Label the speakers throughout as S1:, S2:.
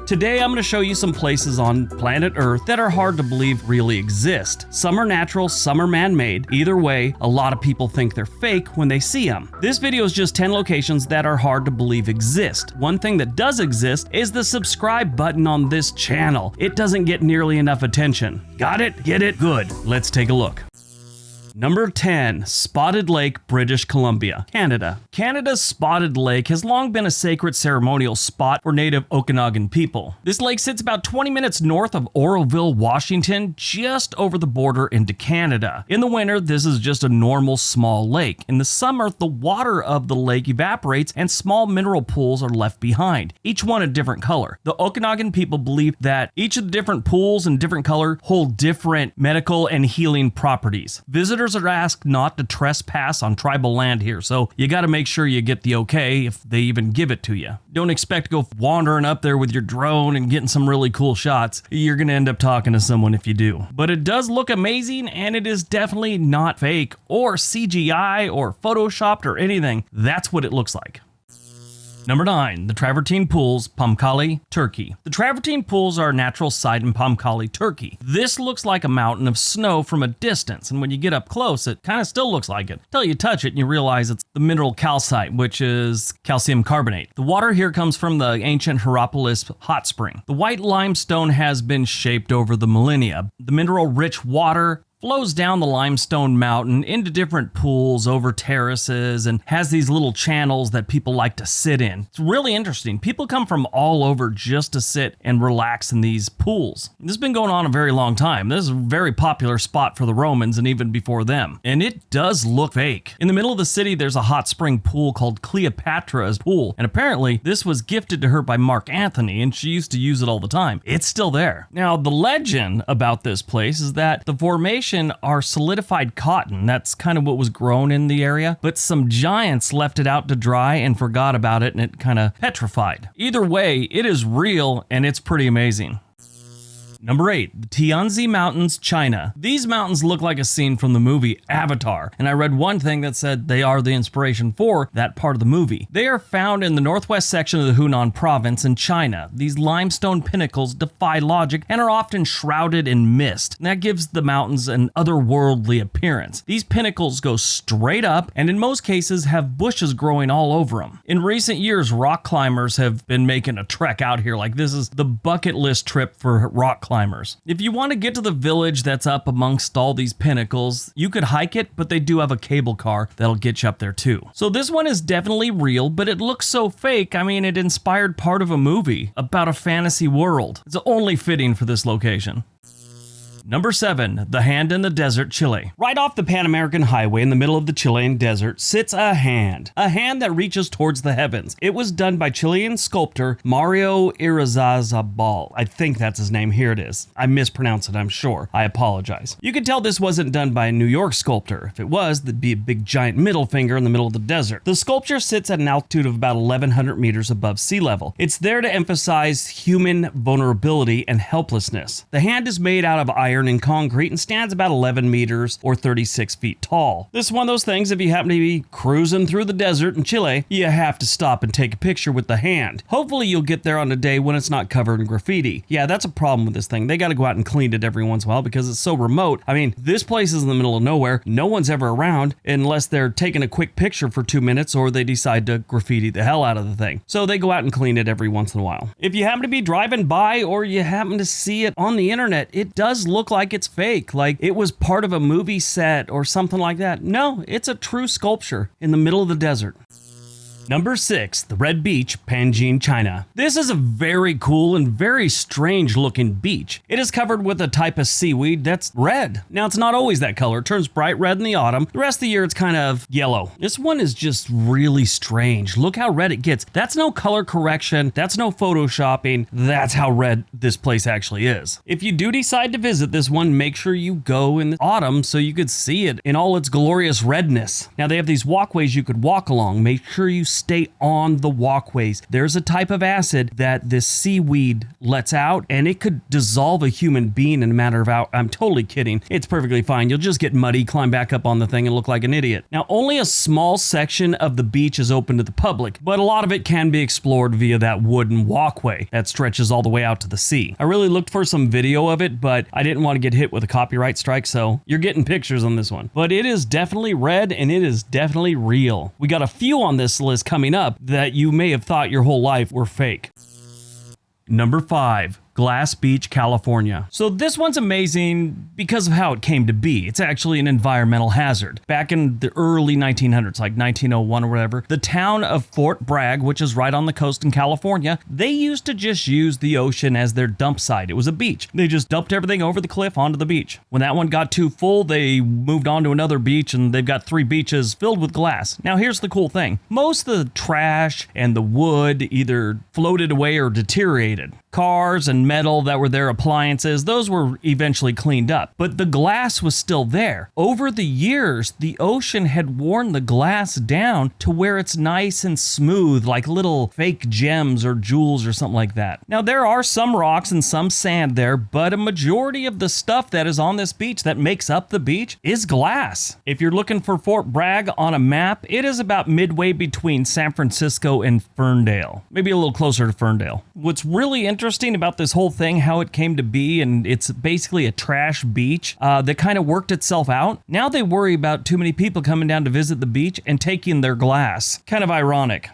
S1: Today I'm going to show you some places on planet Earth that are hard to believe really exist. Some are natural, some are man-made. Either way, a lot of people think they're fake when they see them. This video is just 10 locations that are hard to believe exist. One thing that does exist is the subscribe button on this channel. It doesn't get nearly enough attention. Got it? Get it? Good. Let's take a look. Number 10, Spotted Lake, British Columbia, Canada. Canada's Spotted Lake has long been a sacred ceremonial spot for native Okanagan people. This lake sits about 20 minutes north of Oroville, Washington, just over the border into Canada. In the winter, this is just a normal small lake. In the summer, the water of the lake evaporates and small mineral pools are left behind, each one a different color. The Okanagan people believe that each of the different pools and different color hold different medical and healing properties. Visitors are asked not to trespass on tribal land here, so you got to make sure you get the okay if they even give it to you. Don't expect to go wandering up there with your drone and getting some really cool shots. You're going to end up talking to someone if you do. But it does look amazing, and it is definitely not fake or CGI or photoshopped or anything. That's what it looks like. Number 9, the Travertine Pools, Pamukkale, Turkey. The Travertine Pools are a natural site in Pamukkale, Turkey. This looks like a mountain of snow from a distance, and when you get up close, it kind of still looks like it. Until you touch it and you realize it's the mineral calcite, which is calcium carbonate. The water here comes from the ancient Hierapolis hot spring. The white limestone has been shaped over the millennia. The mineral-rich water flows down the limestone mountain into different pools over terraces and has these little channels that people like to sit in. It's really interesting. People come from all over just to sit and relax in these pools. This has been going on a very long time. This is a very popular spot for the Romans and even before them. And it does look fake. In the middle of the city, there's a hot spring pool called Cleopatra's Pool. And apparently this was gifted to her by Mark Antony and she used to use it all the time. It's still there. Now, the legend about this place is that the formation are solidified cotton. That's kind of what was grown in the area, but some giants left it out to dry and forgot about it and it kind of petrified. Either way, it is real and it's pretty amazing. Number 8, the Tianzi Mountains, China. These mountains look like a scene from the movie Avatar, and I read one thing that said they are the inspiration for that part of the movie. They are found in the northwest section of the Hunan province in China. These limestone pinnacles defy logic and are often shrouded in mist. And that gives the mountains an otherworldly appearance. These pinnacles go straight up and in most cases have bushes growing all over them. In recent years, rock climbers have been making a trek out here. Like, this is the bucket list trip for rock climbers. If you want to get to the village that's up amongst all these pinnacles, you could hike it, but they do have a cable car that'll get you up there too. So this one is definitely real, but it looks so fake. I mean, it inspired part of a movie about a fantasy world. It's only fitting for this location. Number 7, the Hand in the Desert, Chile. Right off the Pan American Highway in the middle of the Chilean desert sits a hand that reaches towards the heavens. It was done by Chilean sculptor Mario Irazabal. I think that's his name. Here it is. I mispronounced it, I'm sure. I apologize. You can tell this wasn't done by a New York sculptor. If it was, there'd be a big giant middle finger in the middle of the desert. The sculpture sits at an altitude of about 1,100 meters above sea level. It's there to emphasize human vulnerability and helplessness. The hand is made out of iron and concrete and stands about 11 meters or 36 feet tall. This is one of those things, if you happen to be cruising through the desert in Chile, you have to stop and take a picture with the hand. Hopefully you'll get there on a day when it's not covered in graffiti. Yeah, that's a problem with this thing. They got to go out and clean it every once in a while because it's so remote. I mean, this place is in the middle of nowhere. No one's ever around unless they're taking a quick picture for 2 minutes or they decide to graffiti the hell out of the thing. So they go out and clean it every once in a while. If you happen to be driving by or you happen to see it on the internet, it does look like it's fake, like it was part of a movie set or something like that. No, it's a true sculpture in the middle of the desert. Number 6, the Red Beach, Panjin, China. This is a very cool and very strange looking beach. It is covered with a type of seaweed that's red. Now, it's not always that color. It turns bright red in the autumn. The rest of the year, it's kind of yellow. This one is just really strange. Look how red it gets. That's no color correction. That's no photoshopping. That's how red this place actually is. If you do decide to visit this one, make sure you go in the autumn so you could see it in all its glorious redness. Now, they have these walkways you could walk along. Make sure you stay on the walkways. There's a type of acid that this seaweed lets out, and it could dissolve a human being in a matter of hours. I'm totally kidding. It's perfectly fine. You'll just get muddy, climb back up on the thing, and look like an idiot. Now, only a small section of the beach is open to the public, but a lot of it can be explored via that wooden walkway that stretches all the way out to the sea. I really looked for some video of it, but I didn't want to get hit with a copyright strike, so you're getting pictures on this one. But it is definitely red, and it is definitely real. We got a few on this list coming up that you may have thought your whole life were fake. Number 5. Glass Beach, California. So this one's amazing because of how it came to be. It's actually an environmental hazard. Back in the early 1900s, like 1901 or whatever, the town of Fort Bragg, which is right on the coast in California, they used to just use the ocean as their dump site. It was a beach. They just dumped everything over the cliff onto the beach. When that one got too full, they moved on to another beach, and they've got 3 beaches filled with glass. Now here's the cool thing. Most of the trash and the wood either floated away or deteriorated. Cars and metal that were their appliances, those were eventually cleaned up, but the glass was still there. Over the years, the ocean had worn the glass down to where it's nice and smooth, like little fake gems or jewels or something like that. Now, there are some rocks and some sand there, but a majority of the stuff that is on this beach that makes up the beach is glass. If you're looking for Fort Bragg on a map, it is about midway between San Francisco and Ferndale, maybe a little closer to Ferndale. What's really interesting about this whole thing, how it came to be, and it's basically a trash beach that kind of worked itself out. Now they worry about too many people coming down to visit the beach and taking their glass. Kind of ironic.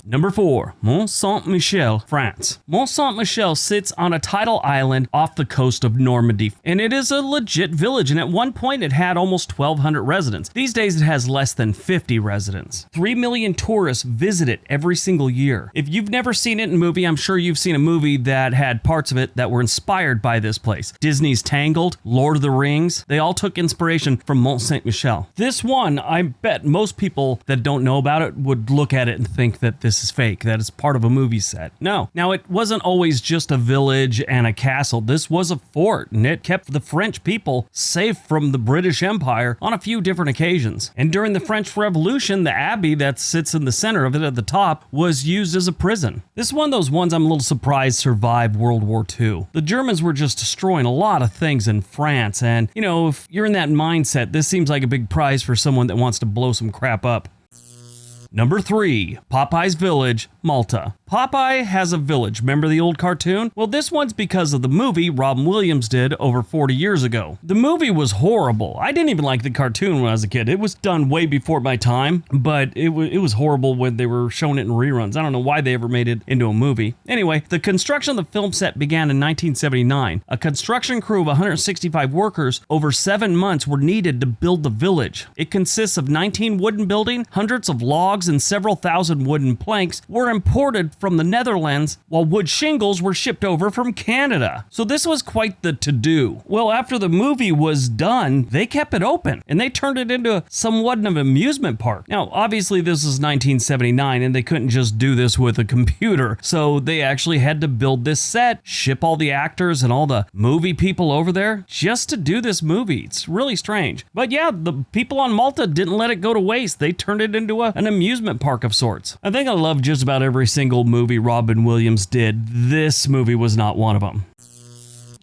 S1: Number 4, Mont Saint-Michel, France. Mont Saint-Michel sits on a tidal island off the coast of Normandy, and it is a legit village, and at one point it had almost 1,200 residents. These days it has less than 50 residents. 3 million tourists visit it every single year. If you've never seen it in a movie, I'm sure you've seen a movie that had parts of it that were inspired by this place. Disney's Tangled, Lord of the Rings, they all took inspiration from Mont Saint-Michel. This one, I bet most people that don't know about it would look at it and think that this is fake, that it's part of a movie set. No. Now, it wasn't always just a village and a castle. This was a fort, and it kept the French people safe from the British Empire on a few different occasions. And during the French Revolution, the abbey that sits in the center of it at the top was used as a prison. This is one of those ones I'm a little surprised survived World War II. The Germans were just destroying a lot of things in France, and, you know, if you're in that mindset, this seems like a big prize for someone that wants to blow some crap up. Number 3, Popeye's Village, Malta. Popeye has a village. Remember the old cartoon? Well, this one's because of the movie Robin Williams did over 40 years ago. The movie was horrible. I didn't even like the cartoon when I was a kid. It was done way before my time, but it was horrible when they were showing it in reruns. I don't know why they ever made it into a movie. Anyway, the construction of the film set began in 1979. A construction crew of 165 workers over 7 months were needed to build the village. It consists of 19 wooden buildings, hundreds of logs, and several thousand wooden planks were imported from the Netherlands, while wood shingles were shipped over from Canada. So this was quite the to-do. Well, after the movie was done, they kept it open, and they turned it into somewhat of an amusement park. Now, obviously this is 1979, and they couldn't just do this with a computer, so they actually had to build this set, ship all the actors and all the movie people over there just to do this movie. It's really strange. But yeah, the people on Malta didn't let it go to waste. They turned it into an amusement park of sorts. I think I love just about every single movie Robin Williams did. This movie was not one of them.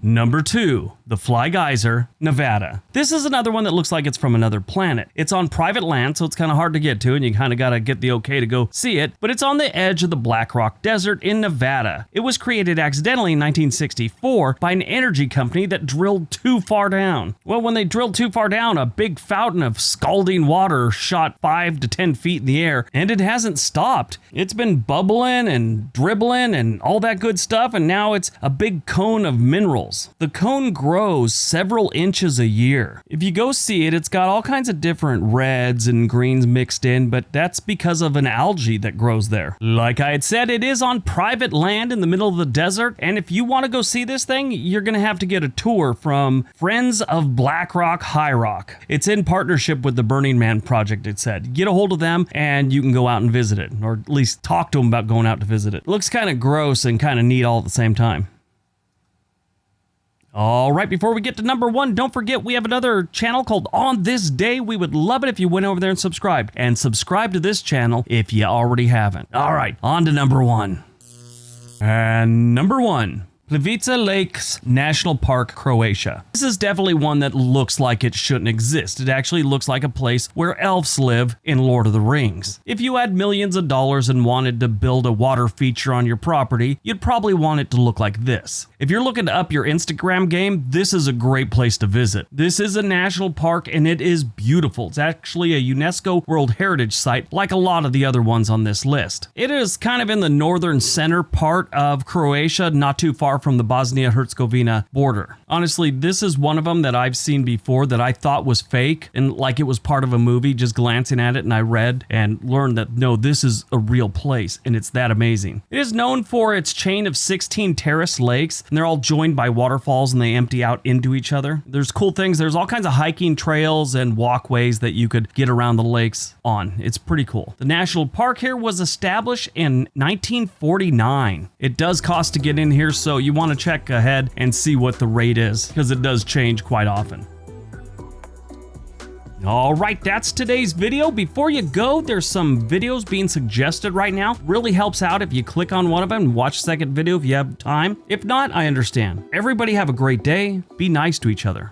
S1: Number 2, the Fly Geyser, Nevada. This is another one that looks like it's from another planet. It's on private land, so it's kind of hard to get to, and you kind of got to get the okay to go see it, but it's on the edge of the Black Rock Desert in Nevada. It was created accidentally in 1964 by an energy company that drilled too far down. Well, when they drilled too far down, a big fountain of scalding water shot 5 to 10 feet in the air, and it hasn't stopped. It's been bubbling and dribbling and all that good stuff, and now it's a big cone of minerals. The cone grows several inches a year. If you go see it, it's got all kinds of different reds and greens mixed in, but that's because of an algae that grows there. Like I had said, it is on private land in the middle of the desert, and if you want to go see this thing, you're going to have to get a tour from Friends of Black Rock High Rock. It's in partnership with the Burning Man Project, it said. Get a hold of them, and you can go out and visit it, or at least talk to them about going out to visit it. It looks kind of gross and kind of neat all at the same time. All right, before we get to number 1, don't forget we have another channel called On This Day. We would love it if you went over there and subscribed. And subscribe to this channel if you already haven't. All right, on to number 1. And number 1. PLITVICE Lakes National Park, Croatia. This is definitely one that looks like it shouldn't exist. It actually looks like a place where elves live in Lord of the Rings. If you had millions of dollars and wanted to build a water feature on your property, you'd probably want it to look like this. If you're looking to up your Instagram game, this is a great place to visit. This is a national park and it is beautiful. It's actually a UNESCO World Heritage Site like a lot of the other ones on this list. It is kind of in the northern center part of Croatia, not too far from the Bosnia-Herzegovina border. Honestly, this is one of them that I've seen before that I thought was fake and like it was part of a movie, just glancing at it, and I read and learned that no, this is a real place and it's that amazing. It is known for its chain of 16 terrace lakes, and they're all joined by waterfalls and they empty out into each other. There's cool things. There's all kinds of hiking trails and walkways that you could get around the lakes on. It's pretty cool. The national park here was established in 1949. It does cost to get in here, so you want to check ahead and see what the rate is because it does change quite often. All right, that's today's video. Before you go, there's some videos being suggested right now. Really helps out if you click on one of them and watch the second video if you have time. If not, I understand. Everybody have a great day. Be nice to each other.